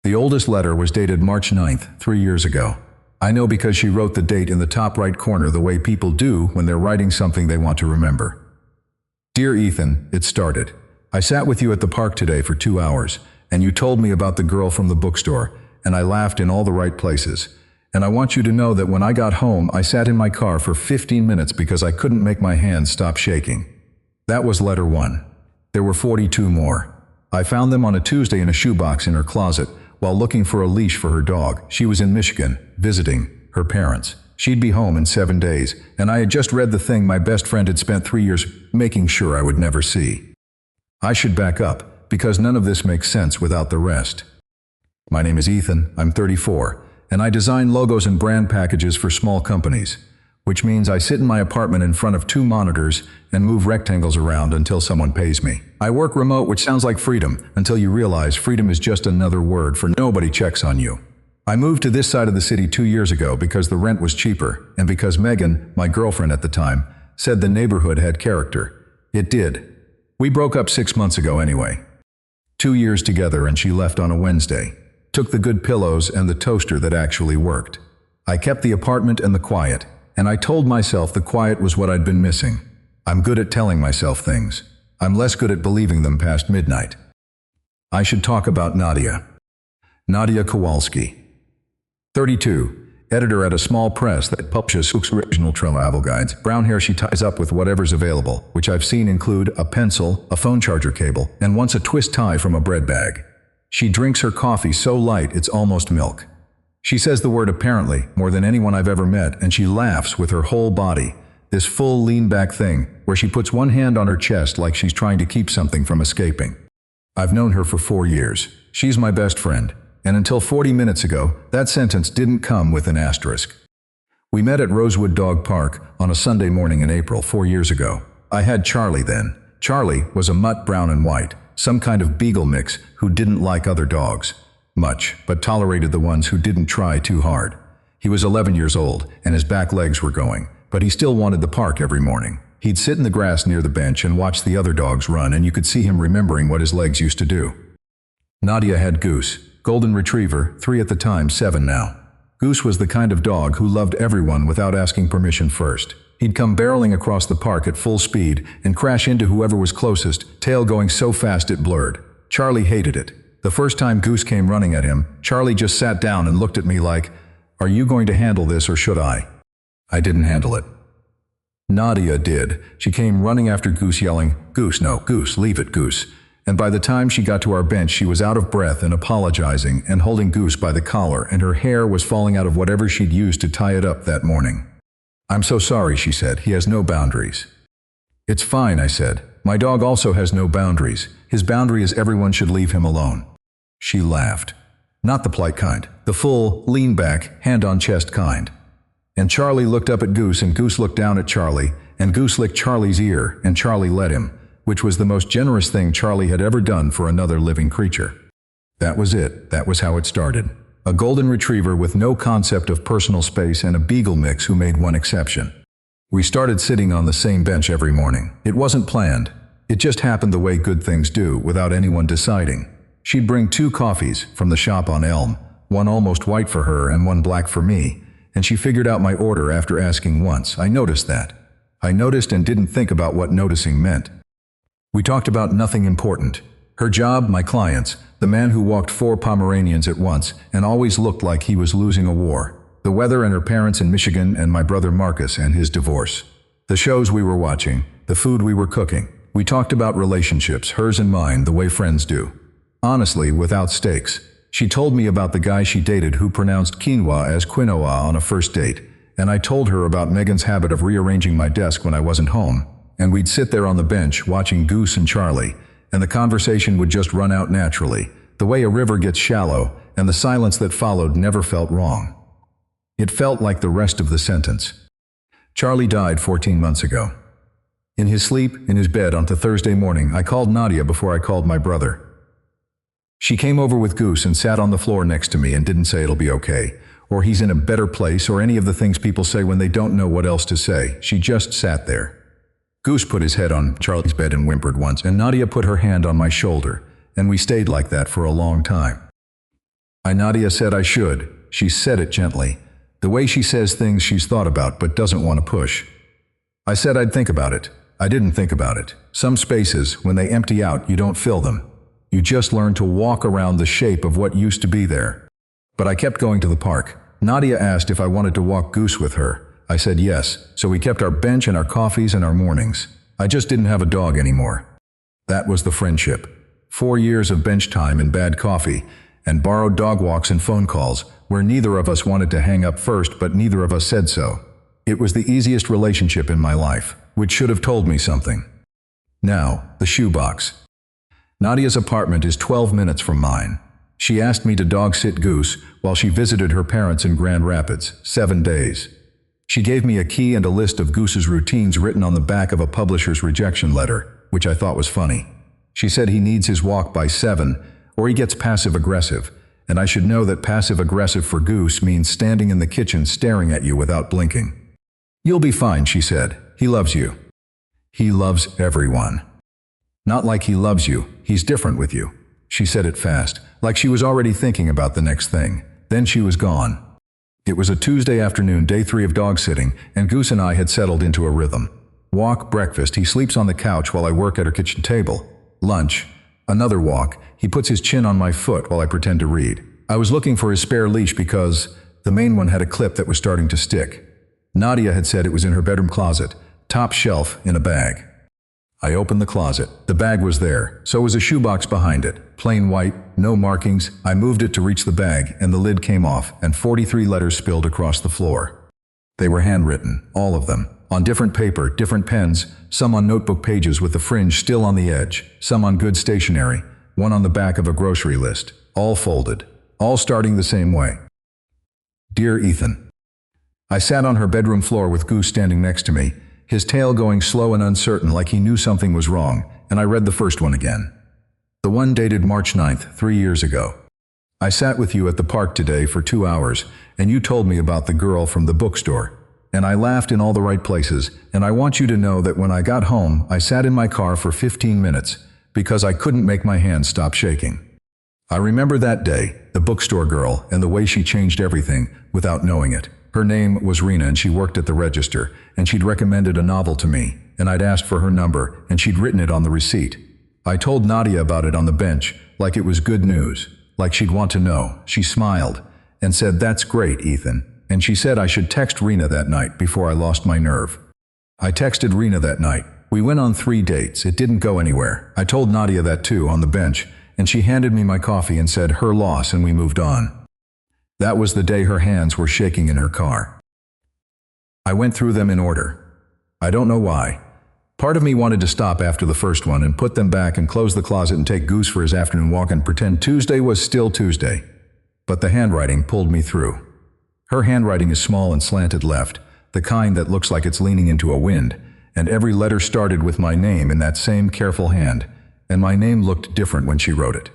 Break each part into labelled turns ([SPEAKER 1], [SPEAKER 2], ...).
[SPEAKER 1] The oldest letter was dated March 9th, 3 years ago. I know because she wrote the date in the top right corner the way people do when they're writing something they want to remember. Dear Ethan, it started. I sat with you at the park today for 2 hours, and you told me about the girl from the bookstore, and I laughed in all the right places. And I want you to know that when I got home, I sat in my car for 15 minutes because I couldn't make my hands stop shaking. That was letter 1. There were 42 more. I found them on a Tuesday in a shoebox in her closet while looking for a leash for her dog. She was in Michigan, visiting her parents. She'd be home in 7 days, and I had just read the thing my best friend had spent 3 years making sure I would never see. I should back up, because none of this makes sense without the rest. My name is Ethan, I'm 34, and I design logos and brand packages for small companies, which means I sit in my apartment in front of 2 monitors and move rectangles around until someone pays me. I work remote, which sounds like freedom, until you realize freedom is just another word for nobody checks on you. I moved to this side of the city 2 years ago because the rent was cheaper, and because Megan, my girlfriend at the time, said the neighborhood had character. It did. We broke up 6 months ago anyway. 2 years together, and she left on a Wednesday. Took the good pillows and the toaster that actually worked. I kept the apartment and the quiet, and I told myself the quiet was what I'd been missing. I'm good at telling myself things. I'm less good at believing them past midnight. I should talk about Nadia. Nadia Kowalski. 32, editor at a small press that publishes original travel guides. Brown hair she ties up with whatever's available, which I've seen include a pencil, a phone charger cable, and once a twist tie from a bread bag. She drinks her coffee so light it's almost milk. She says the word apparently more than anyone I've ever met, and she laughs with her whole body, this full lean-back thing where she puts one hand on her chest like she's trying to keep something from escaping. I've known her for 4 years. She's my best friend. And until 40 minutes ago, that sentence didn't come with an asterisk. We met at Rosewood Dog Park on a Sunday morning in April 4 years ago. I had Charlie then. Charlie was a mutt brown and white, some kind of beagle mix who didn't like other dogs much, but tolerated the ones who didn't try too hard. He was 11 years old, and his back legs were going, but he still wanted the park every morning. He'd sit in the grass near the bench and watch the other dogs run, and you could see him remembering what his legs used to do. Nadia had Goose. Golden Retriever, 3 at the time, 7 now. Goose was the kind of dog who loved everyone without asking permission first. He'd come barreling across the park at full speed and crash into whoever was closest, tail going so fast it blurred. Charlie hated it. The first time Goose came running at him, Charlie just sat down and looked at me like, "Are you going to handle this or should I?" I didn't handle it. Nadia did. She came running after Goose yelling, "Goose, no, Goose, leave it, Goose." And by the time she got to our bench, she was out of breath and apologizing and holding Goose by the collar, and her hair was falling out of whatever she'd used to tie it up that morning. "I'm so sorry," she said. "He has no boundaries." "It's fine," I said. "My dog also has no boundaries. His boundary is everyone should leave him alone." She laughed. Not the polite kind, the full, lean-back, hand-on-chest kind. And Charlie looked up at Goose, and Goose looked down at Charlie, and Goose licked Charlie's ear, and Charlie let him, which was the most generous thing Charlie had ever done for another living creature. That was it. That was how it started. A golden retriever with no concept of personal space and a beagle mix who made one exception. We started sitting on the same bench every morning. It wasn't planned. It just happened the way good things do, without anyone deciding. She'd bring 2 coffees from the shop on Elm, one almost white for her and one black for me, and she figured out my order after asking once. I noticed that. I noticed and didn't think about what noticing meant. We talked about nothing important. Her job, my clients, the man who walked 4 Pomeranians at once and always looked like he was losing a war, the weather and her parents in Michigan, and my brother Marcus and his divorce. The shows we were watching, the food we were cooking. We talked about relationships, hers and mine, the way friends do. Honestly, without stakes. She told me about the guy she dated who pronounced quinoa as quinoa on a first date, and I told her about Megan's habit of rearranging my desk when I wasn't home. And we'd sit there on the bench watching Goose and Charlie, and the conversation would just run out naturally, the way a river gets shallow, and the silence that followed never felt wrong. It felt like the rest of the sentence. Charlie died 14 months ago. In his sleep, in his bed on Thursday morning, I called Nadia before I called my brother. She came over with Goose and sat on the floor next to me and didn't say it'll be okay, or he's in a better place, or any of the things people say when they don't know what else to say. She just sat there. Goose put his head on Charlie's bed and whimpered once, and Nadia put her hand on my shoulder, and we stayed like that for a long time. Nadia said I should. She said it gently. The way she says things she's thought about but doesn't want to push. I said I'd think about it. I didn't think about it. Some spaces, when they empty out, you don't fill them. You just learn to walk around the shape of what used to be there. But I kept going to the park. Nadia asked if I wanted to walk Goose with her. I said yes, so we kept our bench and our coffees and our mornings. I just didn't have a dog anymore. That was the friendship. 4 years of bench time and bad coffee, and borrowed dog walks and phone calls, where neither of us wanted to hang up first, but neither of us said so. It was the easiest relationship in my life, which should have told me something. Now, the shoebox. Nadia's apartment is 12 minutes from mine. She asked me to dog-sit Goose while she visited her parents in Grand Rapids, 7 days. She gave me a key and a list of Goose's routines written on the back of a publisher's rejection letter, which I thought was funny. She said he needs his walk by 7, or he gets passive-aggressive, and I should know that passive-aggressive for Goose means standing in the kitchen staring at you without blinking. You'll be fine, she said. He loves you. He loves everyone. Not like he loves you, he's different with you. She said it fast, like she was already thinking about the next thing. Then she was gone. It was a Tuesday afternoon, day 3 of dog sitting, and Goose and I had settled into a rhythm. Walk, breakfast, he sleeps on the couch while I work at her kitchen table. Lunch, another walk, he puts his chin on my foot while I pretend to read. I was looking for his spare leash because the main one had a clip that was starting to stick. Nadia had said it was in her bedroom closet, top shelf in a bag. I opened the closet. The bag was there, so was a shoebox behind it. Plain white, no markings. I moved it to reach the bag, and the lid came off, and 43 letters spilled across the floor. They were handwritten, all of them, on different paper, different pens, some on notebook pages with the fringe still on the edge, some on good stationery, one on the back of a grocery list, all folded, all starting the same way. Dear Ethan. I sat on her bedroom floor with Goose standing next to me, his tail going slow and uncertain like he knew something was wrong, and I read the first one again. The one dated March 9th, 3 years ago. I sat with you at the park today for 2 hours, and you told me about the girl from the bookstore. And I laughed in all the right places, and I want you to know that when I got home, I sat in my car for 15 minutes, because I couldn't make my hands stop shaking. I remember that day, the bookstore girl, and the way she changed everything, without knowing it. Her name was Rena, and she worked at the register, and she'd recommended a novel to me, and I'd asked for her number, and she'd written it on the receipt. I told Nadia about it on the bench, like it was good news, like she'd want to know. She smiled, and said, "That's great, Ethan." And she said I should text Rena that night before I lost my nerve. I texted Rena that night. We went on 3 dates. It didn't go anywhere. I told Nadia that too, on the bench, and she handed me my coffee and said her loss, and we moved on. That was the day her hands were shaking in her car. I went through them in order. I don't know why. Part of me wanted to stop after the first one and put them back and close the closet and take Goose for his afternoon walk and pretend Tuesday was still Tuesday. But the handwriting pulled me through. Her handwriting is small and slanted left, the kind that looks like it's leaning into a wind, and every letter started with my name in that same careful hand, and my name looked different when she wrote it.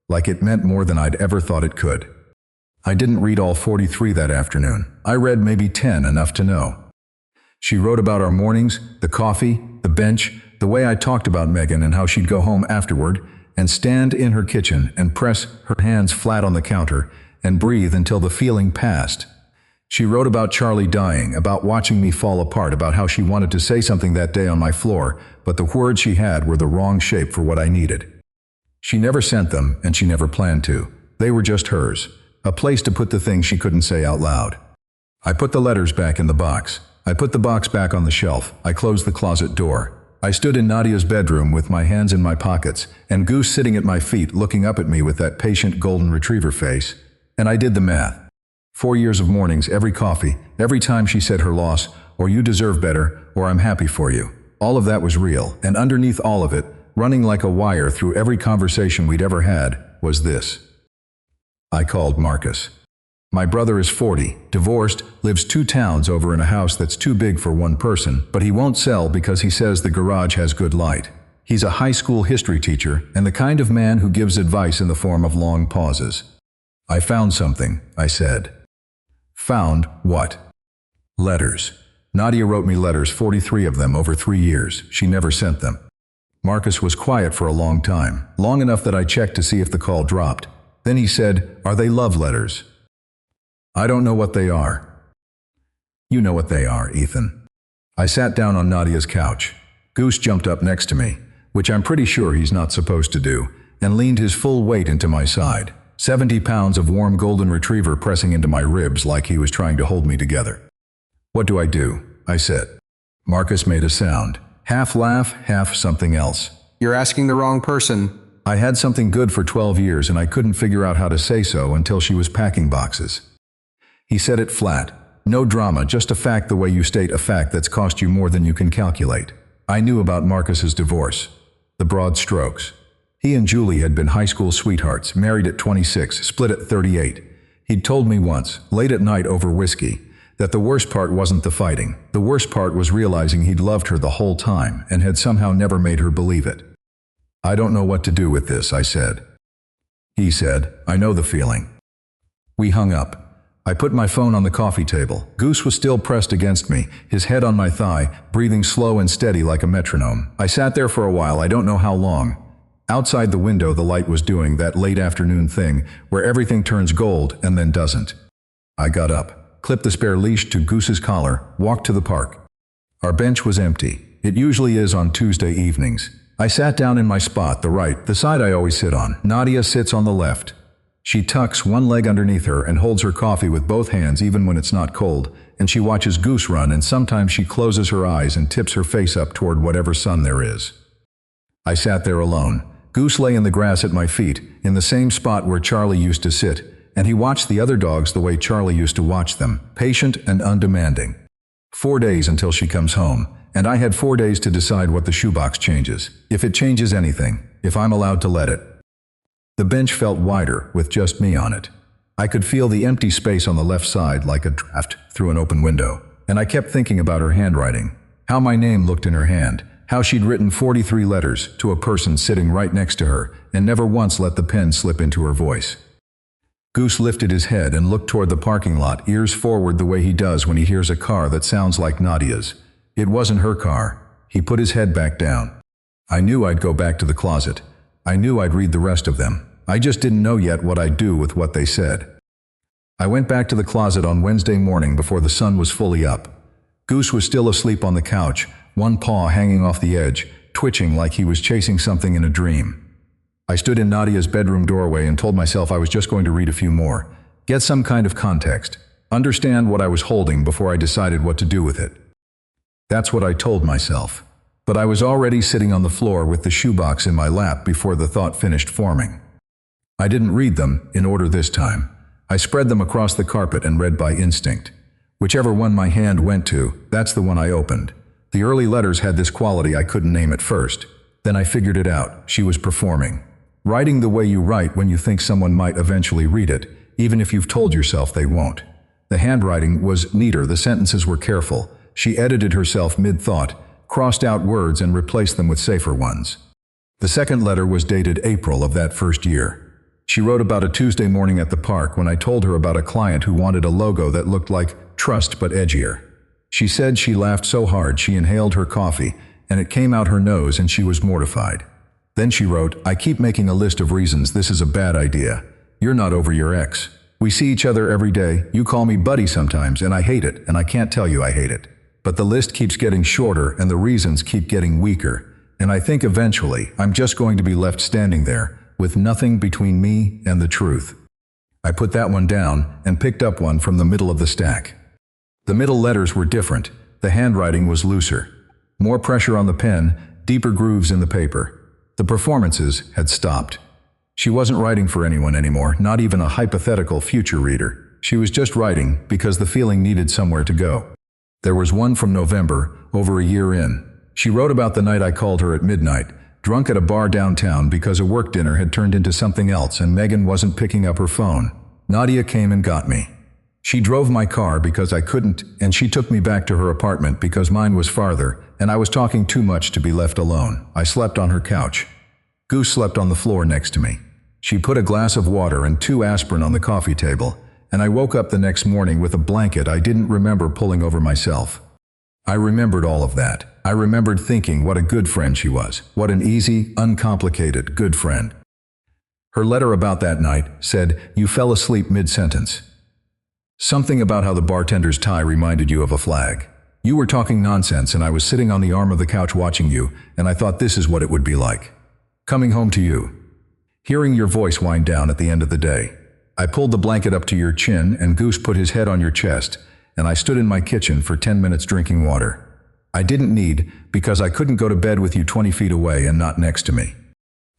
[SPEAKER 1] Like it meant more than I'd ever thought it could. I didn't read all 43 that afternoon. I read maybe 10, enough to know. She wrote about our mornings, the coffee, the bench, the way I talked about Megan and how she'd go home afterward and stand in her kitchen and press her hands flat on the counter and breathe until the feeling passed. She wrote about Charlie dying, about watching me fall apart, about how she wanted to say something that day on my floor, but the words she had were the wrong shape for what I needed. She never sent them, and she never planned to. They were just hers, a place to put the things she couldn't say out loud. I put the letters back in the box. I put the box back on the shelf. I closed the closet door. I stood in Nadia's bedroom with my hands in my pockets, and Goose sitting at my feet looking up at me with that patient golden retriever face. And I did the math. 4 years of mornings, every coffee, every time she said her loss, or you deserve better, or I'm happy for you. All of that was real, and underneath all of it, running like a wire through every conversation we'd ever had, was this. I called Marcus. My brother is 40, divorced, lives 2 towns over in a house that's too big for one person, but he won't sell because he says the garage has good light. He's a high school history teacher and the kind of man who gives advice in the form of long pauses. I found something, I said. Found what? Letters. Nadia wrote me letters, 43 of them over 3 years. She never sent them. Marcus was quiet for a long time, long enough that I checked to see if the call dropped. Then he said, "Are they love letters?" "I don't know what they are." "You know what they are, Ethan." I sat down on Nadia's couch. Goose jumped up next to me, which I'm pretty sure he's not supposed to do, and leaned his full weight into my side, 70 pounds of warm golden retriever pressing into my ribs like he was trying to hold me together. "What do?" I said. Marcus made a sound, half laugh, half something else.
[SPEAKER 2] "You're asking the wrong person."
[SPEAKER 1] I had something good for 12 years and I couldn't figure out how to say so until she was packing boxes. He said it flat. No drama, just a fact the way you state a fact that's cost you more than you can calculate. I knew about Marcus's divorce. The broad strokes. He and Julie had been high school sweethearts, married at 26, split at 38. He'd told me once, late at night over whiskey, that the worst part wasn't the fighting. The worst part was realizing he'd loved her the whole time and had somehow never made her believe it. "I don't know what to do with this," I said. He said, "I know the feeling." We hung up. I put my phone on the coffee table. Goose was still pressed against me, his head on my thigh, breathing slow and steady like a metronome. I sat there for a while, I don't know how long. Outside the window the light was doing that late afternoon thing where everything turns gold and then doesn't. I got up, clipped the spare leash to Goose's collar, walked to the park. Our bench was empty. It usually is on Tuesday evenings. I sat down in my spot, the right, the side I always sit on. Nadia sits on the left. She tucks one leg underneath her and holds her coffee with both hands even when it's not cold, and she watches Goose run, and sometimes she closes her eyes and tips her face up toward whatever sun there is. I sat there alone. Goose lay in the grass at my feet, in the same spot where Charlie used to sit, and he watched the other dogs the way Charlie used to watch them, patient and undemanding. 4 days until she comes home, and I had 4 days to decide what the shoebox changes, if it changes anything, if I'm allowed to let it. The bench felt wider, with just me on it. I could feel the empty space on the left side like a draft through an open window, and I kept thinking about her handwriting, how my name looked in her hand, how she'd written 43 letters to a person sitting right next to her and never once let the pen slip into her voice. Goose lifted his head and looked toward the parking lot, ears forward the way he does when he hears a car that sounds like Nadia's. It wasn't her car. He put his head back down. I knew I'd go back to the closet. I knew I'd read the rest of them. I just didn't know yet what I'd do with what they said. I went back to the closet on Wednesday morning before the sun was fully up. Goose was still asleep on the couch, one paw hanging off the edge, twitching like he was chasing something in a dream. I stood in Nadia's bedroom doorway and told myself I was just going to read a few more, get some kind of context, understand what I was holding before I decided what to do with it. That's what I told myself. But I was already sitting on the floor with the shoebox in my lap before the thought finished forming. I didn't read them in order this time. I spread them across the carpet and read by instinct. Whichever one my hand went to, that's the one I opened. The early letters had this quality I couldn't name at first. Then I figured it out. She was performing. Writing the way you write when you think someone might eventually read it, even if you've told yourself they won't. The handwriting was neater, the sentences were careful. She edited herself mid-thought, crossed out words and replaced them with safer ones. The second letter was dated April of that first year. She wrote about a Tuesday morning at the park when I told her about a client who wanted a logo that looked like trust but edgier. She said she laughed so hard she inhaled her coffee, and it came out her nose and she was mortified. Then she wrote, "I keep making a list of reasons this is a bad idea. You're not over your ex. We see each other every day, you call me buddy sometimes, and I hate it, and I can't tell you I hate it. But the list keeps getting shorter and the reasons keep getting weaker, and I think eventually I'm just going to be left standing there, with nothing between me and the truth." I put that one down and picked up one from the middle of the stack. The middle letters were different. The handwriting was looser. More pressure on the pen, deeper grooves in the paper. The performances had stopped. She wasn't writing for anyone anymore, not even a hypothetical future reader. She was just writing because the feeling needed somewhere to go. There was one from November, over a year in. She wrote about the night I called her at midnight, drunk at a bar downtown because a work dinner had turned into something else and Megan wasn't picking up her phone. Nadia came and got me. She drove my car because I couldn't, and she took me back to her apartment because mine was farther, and I was talking too much to be left alone. I slept on her couch. Goose slept on the floor next to me. She put a glass of water and 2 aspirin on the coffee table, and I woke up the next morning with a blanket I didn't remember pulling over myself. I remembered all of that. I remembered thinking what a good friend she was, what an easy, uncomplicated, good friend. Her letter about that night said, "You fell asleep mid-sentence." Something about how the bartender's tie reminded you of a flag. You were talking nonsense and I was sitting on the arm of the couch watching you, and I thought this is what it would be like. Coming home to you. Hearing your voice wind down at the end of the day. I pulled the blanket up to your chin and Goose put his head on your chest, and I stood in my kitchen for 10 minutes drinking water. I didn't need, because I couldn't go to bed with you 20 feet away and not next to me.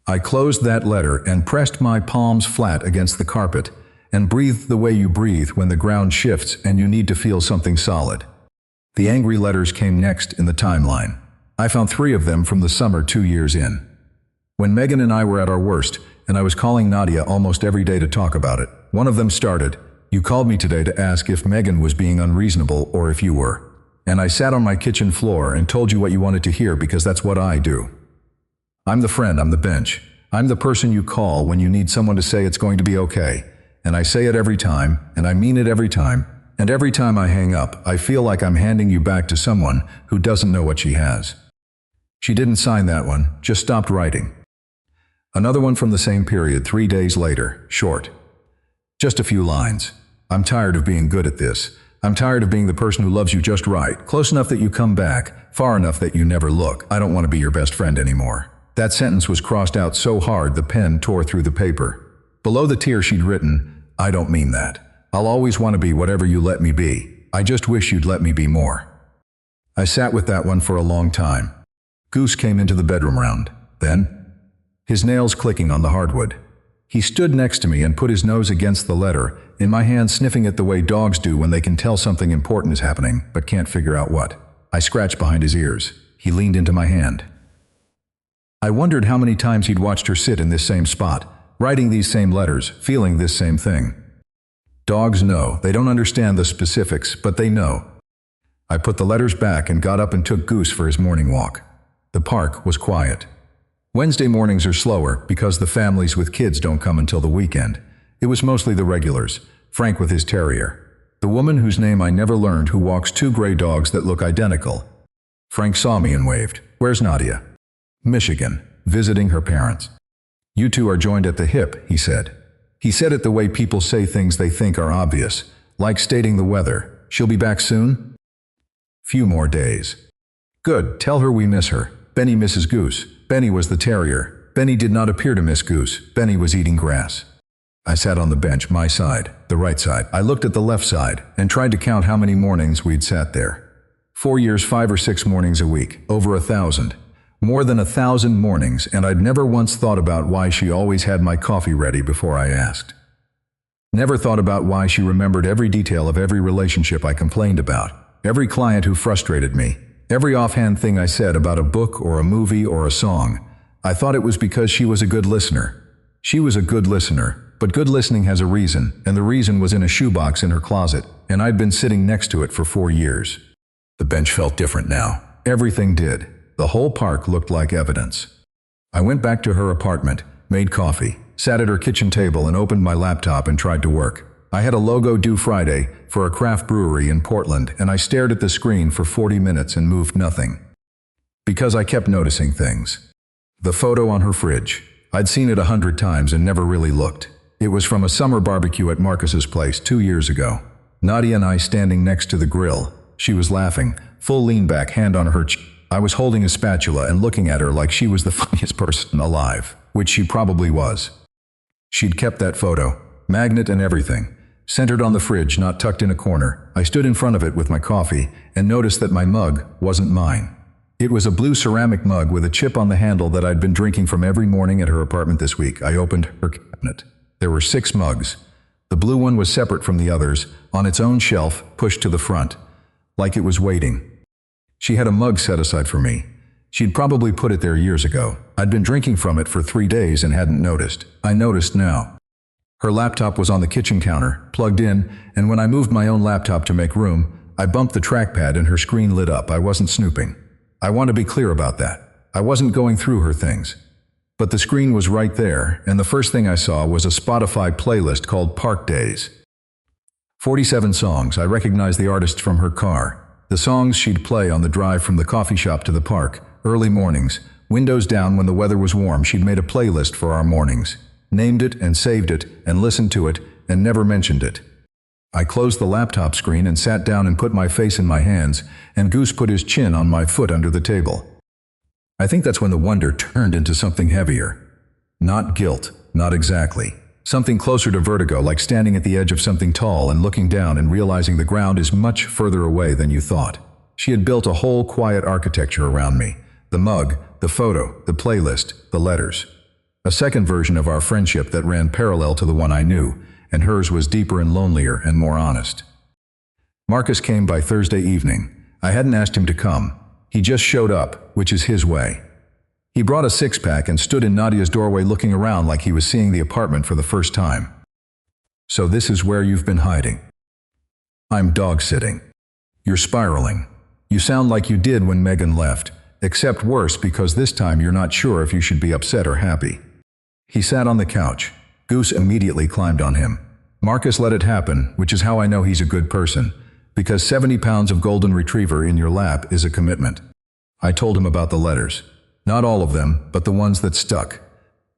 [SPEAKER 1] I closed that letter and pressed my palms flat against the carpet and breathed the way you breathe when the ground shifts and you need to feel something solid. The angry letters came next in the timeline. I found 3 of them from the summer 2 years in. When Megan and I were at our worst, and I was calling Nadia almost every day to talk about it, one of them started, "You called me today to ask if Megan was being unreasonable or if you were. And I sat on my kitchen floor and told you what you wanted to hear because that's what I do. I'm the friend, I'm the bench. I'm the person you call when you need someone to say it's going to be okay. And I say it every time, and I mean it every time. And every time I hang up, I feel like I'm handing you back to someone who doesn't know what she has." She didn't sign that one, just stopped writing. Another one from the same period 3 days later, short. Just a few lines. "I'm tired of being good at this. I'm tired of being the person who loves you just right, close enough that you come back, far enough that you never look. I don't want to be your best friend anymore." That sentence was crossed out so hard the pen tore through the paper. Below the tear she'd written, "I don't mean that. I'll always want to be whatever you let me be. I just wish you'd let me be more." I sat with that one for a long time. Goose came into the bedroom round. Then, his nails clicking on the hardwood. He stood next to me and put his nose against the letter, in my hand sniffing it the way dogs do when they can tell something important is happening, but can't figure out what. I scratched behind his ears. He leaned into my hand. I wondered how many times he'd watched her sit in this same spot, writing these same letters, feeling this same thing. Dogs know. They don't understand the specifics, but they know. I put the letters back and got up and took Goose for his morning walk. The park was quiet. Wednesday mornings are slower because the families with kids don't come until the weekend. It was mostly the regulars, Frank with his terrier. The woman whose name I never learned who walks 2 gray dogs that look identical. Frank saw me and waved. "Where's Nadia?" "Michigan, visiting her parents." "You two are joined at the hip," he said. He said it the way people say things they think are obvious, like stating the weather. "She'll be back soon?" "Few more days." "Good, tell her we miss her. Benny misses Goose." Benny was the terrier. Benny did not appear to miss Goose. Benny was eating grass. I sat on the bench, my side, the right side. I looked at the left side and tried to count how many mornings we'd sat there. 4 years, 5 or 6 mornings a week, over 1,000. More than 1,000 mornings, and I'd never once thought about why she always had my coffee ready before I asked. Never thought about why she remembered every detail of every relationship I complained about, every client who frustrated me, every offhand thing I said about a book or a movie or a song. I thought it was because she was a good listener. She was a good listener, but good listening has a reason, and the reason was in a shoebox in her closet, and I'd been sitting next to it for 4 years. The bench felt different now. Everything did. The whole park looked like evidence. I went back to her apartment, made coffee, sat at her kitchen table and opened my laptop and tried to work. I had a logo due Friday for a craft brewery in Portland, and I stared at the screen for 40 minutes and moved nothing. Because I kept noticing things. The photo on her fridge. I'd seen it 100 times and never really looked. It was from a summer barbecue at Marcus's place 2 years ago. Nadia and I standing next to the grill. She was laughing, full lean back, hand on her cheek. I was holding a spatula and looking at her like she was the funniest person alive, which she probably was. She'd kept that photo, magnet and everything, centered on the fridge, not tucked in a corner. I stood in front of it with my coffee and noticed that my mug wasn't mine. It was a blue ceramic mug with a chip on the handle that I'd been drinking from every morning at her apartment this week. I opened her cabinet. There were 6 mugs. The blue one was separate from the others, on its own shelf, pushed to the front, like it was waiting. She had a mug set aside for me. She'd probably put it there years ago. I'd been drinking from it for 3 days and hadn't noticed. I noticed now. Her laptop was on the kitchen counter, plugged in, and when I moved my own laptop to make room, I bumped the trackpad and her screen lit up. I wasn't snooping. I want to be clear about that. I wasn't going through her things. But the screen was right there, and the first thing I saw was a Spotify playlist called Park Days. 47 songs. I recognized the artist from her car. The songs she'd play on the drive from the coffee shop to the park, early mornings, windows down when the weather was warm. She'd made a playlist for our mornings. named it and saved it and listened to it and never mentioned it. I closed the laptop screen and sat down and put my face in my hands, and Goose put his chin on my foot under the table. I think that's when the wonder turned into something heavier. Not guilt, not exactly. Something closer to vertigo, like standing at the edge of something tall and looking down and realizing the ground is much further away than you thought. She had built a whole quiet architecture around me. The mug, the photo, the playlist, the letters. A second version of our friendship that ran parallel to the one I knew, and hers was deeper and lonelier and more honest. Marcus came by Thursday evening. I hadn't asked him to come. He just showed up, which is his way. He brought a six-pack and stood in Nadia's doorway looking around like he was seeing the apartment for the first time. "So this is where you've been hiding." "I'm dog-sitting." "You're spiraling. You sound like you did when Megan left, except worse because this time you're not sure if you should be upset or happy." He sat on the couch. Goose immediately climbed on him. Marcus let it happen, which is how I know he's a good person, because 70 pounds of golden retriever in your lap is a commitment. I told him about the letters. Not all of them, but the ones that stuck.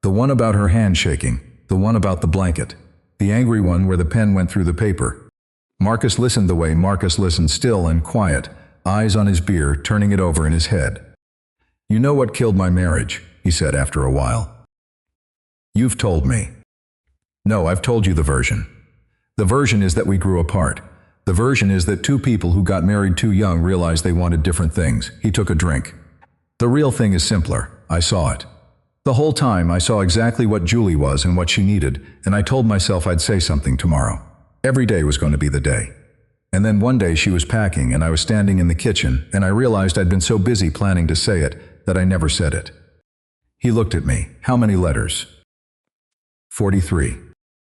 [SPEAKER 1] The one about her hand shaking, the one about the blanket, the angry one where the pen went through the paper. Marcus listened the way Marcus listened, still and quiet, eyes on his beer, turning it over in his head. "You know what killed my marriage," he said after a while. "You've told me." "No, I've told you the version. The version is that we grew apart. The version is that two people who got married too young realized they wanted different things." He took a drink. "The real thing is simpler. I saw it. The whole time I saw exactly what Julie was and what she needed, and I told myself I'd say something tomorrow. Every day was going to be the day. And then one day she was packing and I was standing in the kitchen, and I realized I'd been so busy planning to say it that I never said it." He looked at me. "How many letters?" 43.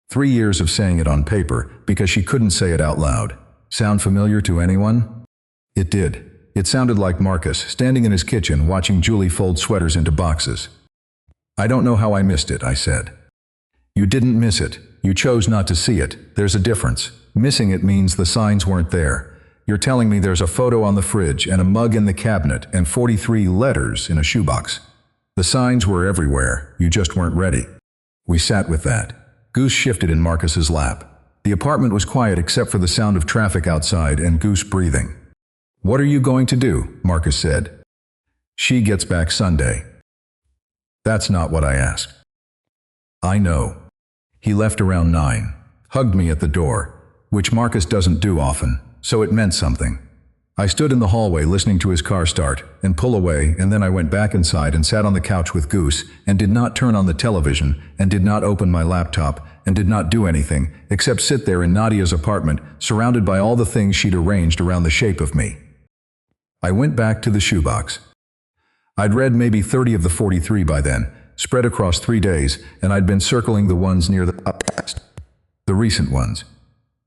[SPEAKER 1] 3 years of saying it on paper because she couldn't say it out loud. Sound familiar to anyone? It did. It sounded like Marcus, standing in his kitchen watching Julie fold sweaters into boxes. "I don't know how I missed it," I said. "You didn't miss it. You chose not to see it. There's a difference. Missing it means the signs weren't there. You're telling me there's a photo on the fridge and a mug in the cabinet and 43 letters in a shoebox. The signs were everywhere. You just weren't ready." We sat with that. Goose shifted in Marcus's lap. The apartment was quiet except for the sound of traffic outside and Goose breathing. "What are you going to do?" Marcus said. "She gets back Sunday." "That's not what I asked." "I know." He left around 9, hugged me at the door, which Marcus doesn't do often, so it meant something. I stood in the hallway listening to his car start and pull away, and then I went back inside and sat on the couch with Goose and did not turn on the television and did not open my laptop and did not do anything except sit there in Nadia's apartment, surrounded by all the things she'd arranged around the shape of me. I went back to the shoebox. I'd read maybe 30 of the 43 by then, spread across 3 days, and I'd been circling the ones near the past, the recent ones.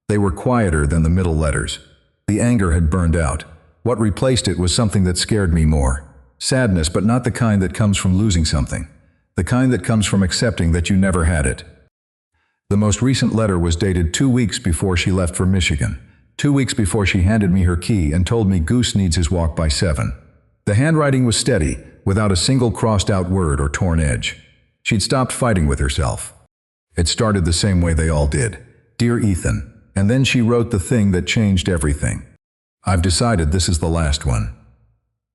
[SPEAKER 1] They were quieter than the middle letters. The anger had burned out. What replaced it was something that scared me more. Sadness, but not the kind that comes from losing something. The kind that comes from accepting that you never had it. The most recent letter was dated 2 weeks before she left for Michigan. 2 weeks before she handed me her key and told me Goose needs his walk by 7. The handwriting was steady, without a single crossed-out word or torn edge. She'd stopped fighting with herself. It started the same way they all did. "Dear Ethan," and then she wrote the thing that changed everything. "I've decided this is the last one.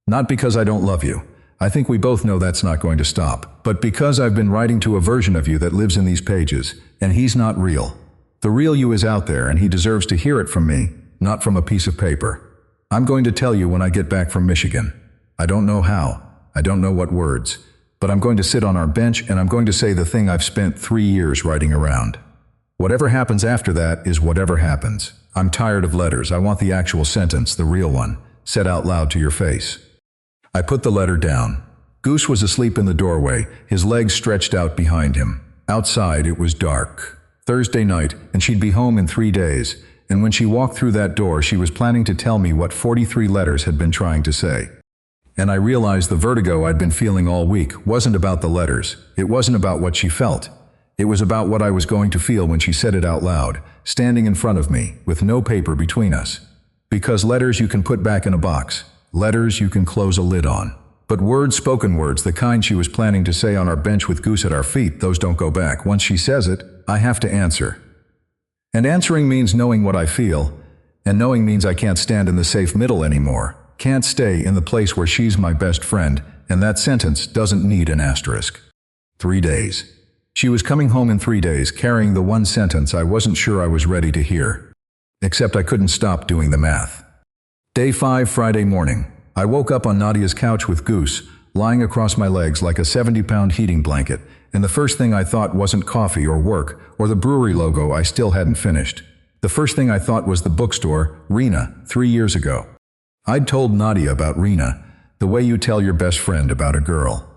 [SPEAKER 1] Not because I don't love you. I think we both know that's not going to stop, but because I've been writing to a version of you that lives in these pages, and he's not real. The real you is out there, and he deserves to hear it from me, not from a piece of paper. I'm going to tell you when I get back from Michigan. I don't know how. I don't know what words. But I'm going to sit on our bench, and I'm going to say the thing I've spent 3 years writing around. Whatever happens after that is whatever happens. I'm tired of letters. I want the actual sentence, the real one, said out loud to your face." I put the letter down. Goose was asleep in the doorway, his legs stretched out behind him. Outside it was dark. Thursday night, and she'd be home in 3 days, and when she walked through that door she was planning to tell me what 43 letters had been trying to say. And I realized the vertigo I'd been feeling all week wasn't about the letters. It wasn't about what she felt. It was about what I was going to feel when she said it out loud, standing in front of me, with no paper between us. Because letters you can put back in a box. Letters you can close a lid on. But words, spoken words, the kind she was planning to say on our bench with Goose at our feet, those don't go back. Once she says it, I have to answer. And answering means knowing what I feel, and knowing means I can't stand in the safe middle anymore. Can't stay in the place where she's my best friend, and that sentence doesn't need an asterisk. 3 days. She was coming home in 3 days, carrying the one sentence I wasn't sure I was ready to hear. Except I couldn't stop doing the math. Day 5, Friday morning. I woke up on Nadia's couch with Goose, lying across my legs like a 70-pound heating blanket, and the first thing I thought wasn't coffee or work or the brewery logo I still hadn't finished. The first thing I thought was the bookstore, Rena, 3 years ago. I'd told Nadia about Rena, the way you tell your best friend about a girl.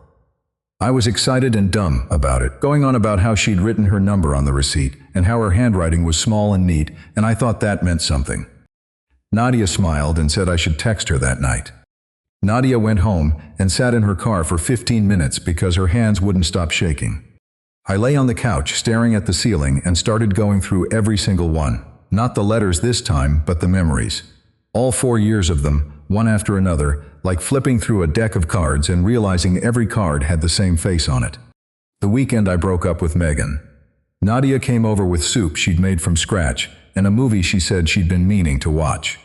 [SPEAKER 1] I was excited and dumb about it, going on about how she'd written her number on the receipt and how her handwriting was small and neat, and I thought that meant something. Nadia smiled and said I should text her that night. Nadia went home and sat in her car for 15 minutes because her hands wouldn't stop shaking. I lay on the couch staring at the ceiling and started going through every single one. Not the letters this time, but the memories. All 4 years of them, one after another, like flipping through a deck of cards and realizing every card had the same face on it. The weekend I broke up with Megan. Nadia came over with soup she'd made from scratch and a movie she said she'd been meaning to watch.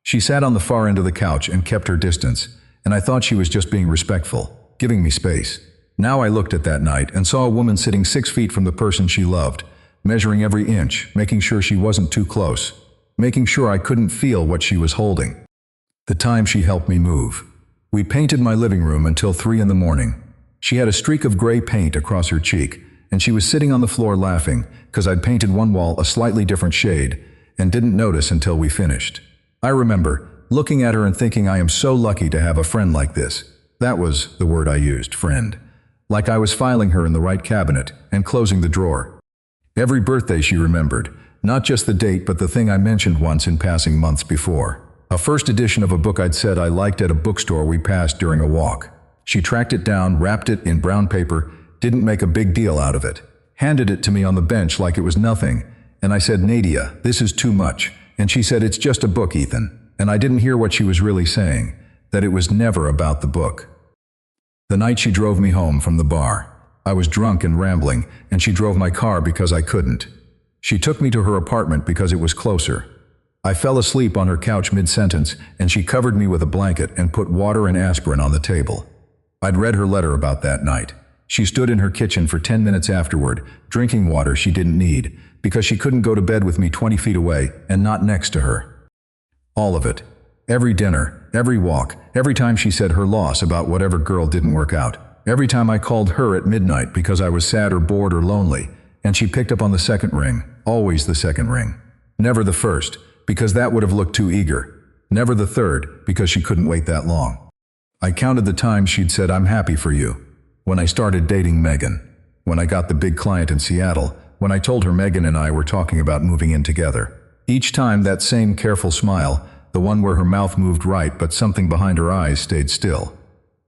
[SPEAKER 1] She sat on the far end of the couch and kept her distance, and I thought she was just being respectful, giving me space. Now I looked at that night and saw a woman sitting 6 feet from the person she loved, measuring every inch, making sure she wasn't too close, making sure I couldn't feel what she was holding. The time she helped me move. We painted my living room until 3 in the morning. She had a streak of gray paint across her cheek, and she was sitting on the floor laughing because I'd painted one wall a slightly different shade and didn't notice until we finished. I remember looking at her and thinking I am so lucky to have a friend like this. That was the word I used, friend. Like I was filing her in the right cabinet and closing the drawer. Every birthday she remembered, not just the date but the thing I mentioned once in passing months before. A first edition of a book I'd said I liked at a bookstore we passed during a walk. She tracked it down, wrapped it in brown paper, didn't make a big deal out of it, handed it to me on the bench like it was nothing, and I said, Nadia, this is too much. And she said, it's just a book, Ethan. And I didn't hear what she was really saying, that it was never about the book. The night she drove me home from the bar, I was drunk and rambling, and she drove my car because I couldn't. She took me to her apartment because it was closer. I fell asleep on her couch mid-sentence, and she covered me with a blanket and put water and aspirin on the table. I'd read her letter about that night. She stood in her kitchen for 10 minutes afterward, drinking water she didn't need, because she couldn't go to bed with me 20 feet away and not next to her. All of it. Every dinner, every walk, every time she said her loss about whatever girl didn't work out. Every time I called her at midnight because I was sad or bored or lonely, and she picked up on the second ring, always the second ring. Never the first, because that would have looked too eager. Never the third, because she couldn't wait that long. I counted the times she'd said, I'm happy for you. When I started dating Megan. When I got the big client in Seattle. When I told her Megan and I were talking about moving in together. Each time that same careful smile, the one where her mouth moved right but something behind her eyes stayed still.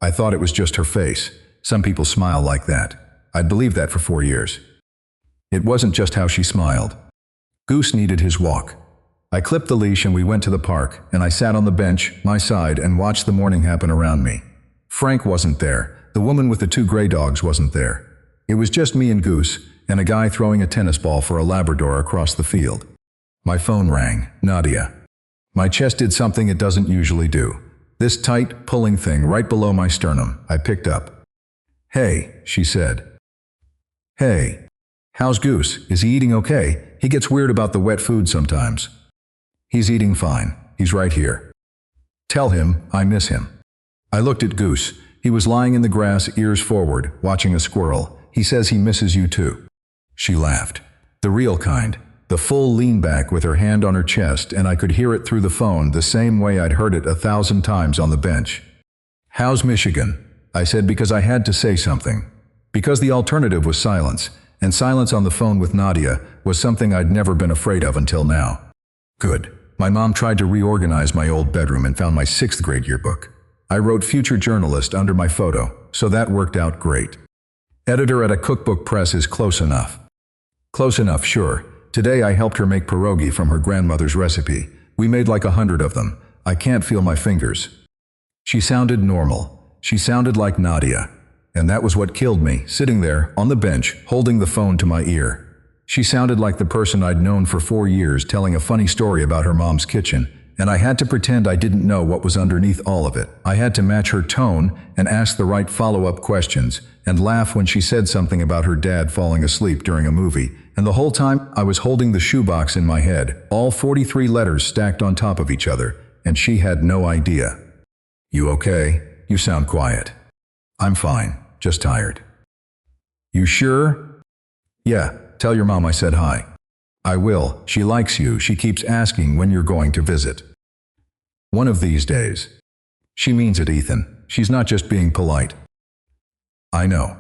[SPEAKER 1] I thought it was just her face. Some people smile like that. I'd believed that for 4 years. It wasn't just how she smiled. Goose needed his walk. I clipped the leash and we went to the park, and I sat on the bench, my side, and watched the morning happen around me. Frank wasn't there. The woman with the 2 gray dogs wasn't there. It was just me and Goose, and a guy throwing a tennis ball for a Labrador across the field. My phone rang. Nadia. My chest did something it doesn't usually do. This tight, pulling thing right below my sternum. I picked up. Hey, she said. Hey. How's Goose? Is he eating okay? He gets weird about the wet food sometimes. He's eating fine. He's right here. Tell him I miss him. I looked at Goose. He was lying in the grass, ears forward, watching a squirrel. He says he misses you too. She laughed. The real kind. The full lean back with her hand on her chest, and I could hear it through the phone the same way I'd heard it 1,000 times on the bench. How's Michigan? I said because I had to say something. Because the alternative was silence, and silence on the phone with Nadia was something I'd never been afraid of until now. Good. My mom tried to reorganize my old bedroom and found my 6th grade yearbook. I wrote future journalist under my photo, so that worked out great. Editor at a cookbook press is close enough. Close enough, sure. Today I helped her make pierogi from her grandmother's recipe. We made like 100 of them. I can't feel my fingers. She sounded normal. She sounded like Nadia. And that was what killed me, sitting there, on the bench, holding the phone to my ear. She sounded like the person I'd known for 4 years telling a funny story about her mom's kitchen, and I had to pretend I didn't know what was underneath all of it. I had to match her tone and ask the right follow-up questions, and laugh when she said something about her dad falling asleep during a movie, and the whole time I was holding the shoebox in my head, all 43 letters stacked on top of each other, and she had no idea. "You okay? You sound quiet." "I'm fine, just tired." "You sure?" "Yeah, tell your mom I said hi." "I will. She likes you. She keeps asking when you're going to visit." "One of these days." "She means it, Ethan. She's not just being polite." "I know."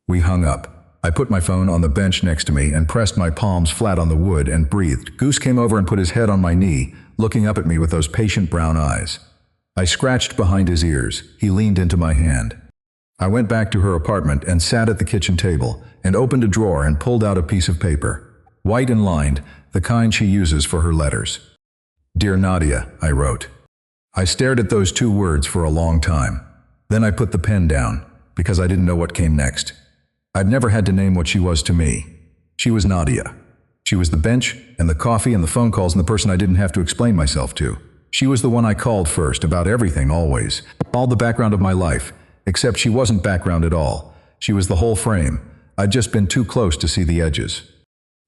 [SPEAKER 1] We hung up. I put my phone on the bench next to me and pressed my palms flat on the wood and breathed. Goose came over and put his head on my knee, looking up at me with those patient brown eyes. I scratched behind his ears. He leaned into my hand. I went back to her apartment and sat at the kitchen table and opened a drawer and pulled out a piece of paper. White and lined, the kind she uses for her letters. "Dear Nadia," I wrote. I stared at those 2 words for a long time. Then I put the pen down, because I didn't know what came next. I'd never had to name what she was to me. She was Nadia. She was the bench, and the coffee, and the phone calls, and the person I didn't have to explain myself to. She was the one I called first, about everything, always. All the background of my life, except she wasn't background at all. She was the whole frame. I'd just been too close to see the edges.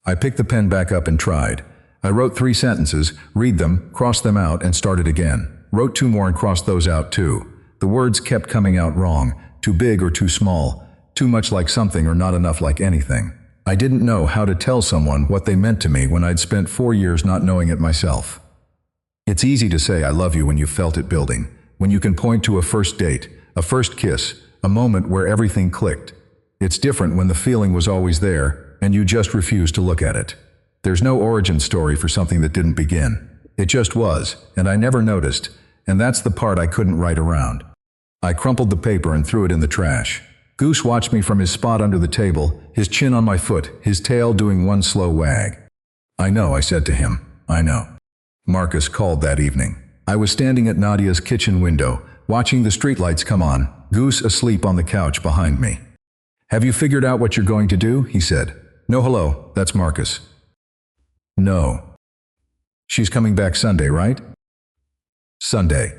[SPEAKER 1] I picked the pen back up and tried. I wrote 3 sentences, read them, crossed them out, and started again. Wrote 2 more and crossed those out too. The words kept coming out wrong, too big or too small, too much like something or not enough like anything. I didn't know how to tell someone what they meant to me when I'd spent 4 years not knowing it myself. It's easy to say I love you when you felt it building, when you can point to a first date, a first kiss, a moment where everything clicked. It's different when the feeling was always there, and you just refused to look at it. There's no origin story for something that didn't begin. It just was, and I never noticed, and that's the part I couldn't write around. I crumpled the paper and threw it in the trash. Goose watched me from his spot under the table, his chin on my foot, his tail doing one slow wag. "I know," I said to him. "I know." Marcus called that evening. I was standing at Nadia's kitchen window, watching the streetlights come on, Goose asleep on the couch behind me. "Have you figured out what you're going to do?" he said. "No, hello, that's Marcus." "No." "She's coming back Sunday, right?" "Sunday."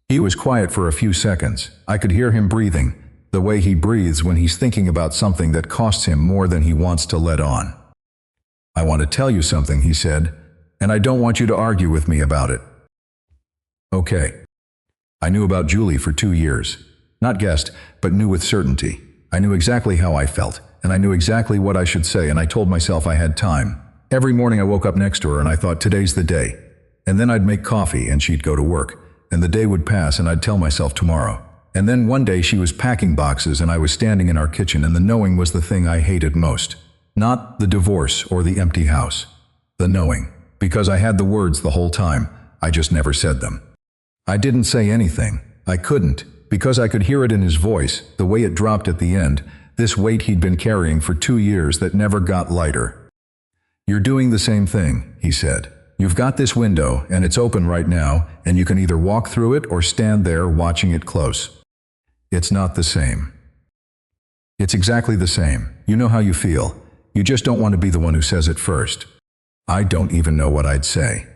[SPEAKER 1] He was quiet for a few seconds. I could hear him breathing, the way he breathes when he's thinking about something that costs him more than he wants to let on. "I want to tell you something," he said, "and I don't want you to argue with me about it." "Okay." I knew about Julie for 2 years. Not guessed, but knew with certainty. I knew exactly how I felt, and I knew exactly what I should say, and I told myself I had time. Every morning I woke up next to her and I thought, today's the day. And then I'd make coffee and she'd go to work, and the day would pass and I'd tell myself tomorrow. And then one day she was packing boxes and I was standing in our kitchen, and the knowing was the thing I hated most. Not the divorce or the empty house. The knowing. Because I had the words the whole time, I just never said them. I didn't say anything. I couldn't, because I could hear it in his voice, the way it dropped at the end, this weight he'd been carrying for 2 years that never got lighter. "You're doing the same thing," he said. "You've got this window, and it's open right now, and you can either walk through it or stand there watching it close. It's not the same." "It's exactly the same. You know how you feel. You just don't want to be the one who says it first." I don't even know what I'd say.